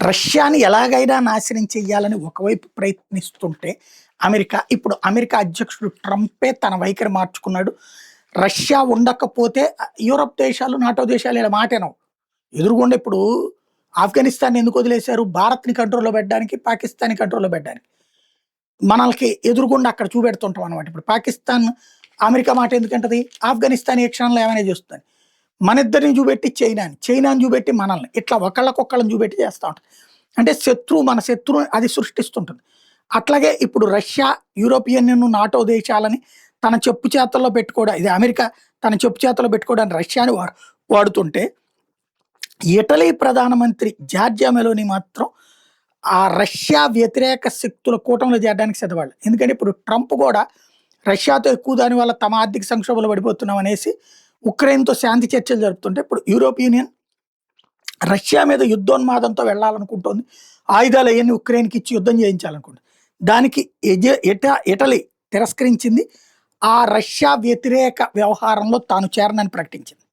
రష్యాని ఎలాగైనా నాశనం చెయ్యాలని ఒకవైపు ప్రయత్నిస్తుంటే ఇప్పుడు అమెరికా అధ్యక్షుడు ట్రంపే తన వైఖరి మార్చుకున్నాడు. రష్యా ఉండకపోతే యూరప్ దేశాలు, నాటో దేశాలు ఇలా మాటేనవు. ఎదురుగుండా ఇప్పుడు ఆఫ్ఘనిస్తాన్ ఎందుకు వదిలేశారు? భారత్‌ని కంట్రోల్‌లో పెట్టడానికి, పాకిస్తాన్‌ని కంట్రోల్‌లో పెట్టడానికి. మనల్కి ఎదురుగుండా అక్కడ చూపెడుతుంటాం అనమాట. ఇప్పుడు పాకిస్తాన్ అమెరికా మాట ఎందుకంటది? ఆఫ్ఘనిస్తాన్ ఏ క్షణంలో ఏమైనా చేస్తుందని. మనిద్దరిని చూపెట్టి చైనాని చూపెట్టి మనల్ని. ఇట్లా ఒకళ్ళకొకళ్ళని చూపెట్టి చేస్తా ఉంటది. అంటే మన శత్రువు అది సృష్టిస్తుంటుంది. అట్లాగే ఇప్పుడు రష్యా, యూరోపియన్ యూనియన్, నాటో దేశాలని తన చెప్పు చేతల్లో పెట్టుకోవడం, ఇది అమెరికా తన చెప్పు చేతల్లో పెట్టుకోవడానికి రష్యాని వాడుతుంటే, ఇటలీ ప్రధానమంత్రి జార్జియా మెలోని మాత్రం ఆ రష్యా వ్యతిరేక శక్తుల కూటమిలో చేరడానికి సిద్ధపడాలి. ఎందుకంటే ఇప్పుడు ట్రంప్ కూడా రష్యాతో ఎక్కువ దాని వల్ల తమ ఆర్థిక సంక్షోభంలో పడిపోతున్నాం అనేసి ఉక్రెయిన్‌తో శాంతి చర్చలు జరుపుతుంటే, ఇప్పుడు యూరోప్ యూనియన్ రష్యా మీద యుద్ధోన్మాదంతో వెళ్ళాలనుకుంటోంది. ఆయుధాలు అయన్నీ ఉక్రెయిన్‌కి ఇచ్చి యుద్ధం చేయించాలనుకుంటుంది. దానికి ఇటలీ తిరస్కరించింది. ఆ రష్యా వ్యతిరేక వ్యవహారంలో తాను చేరనని ప్రకటించింది.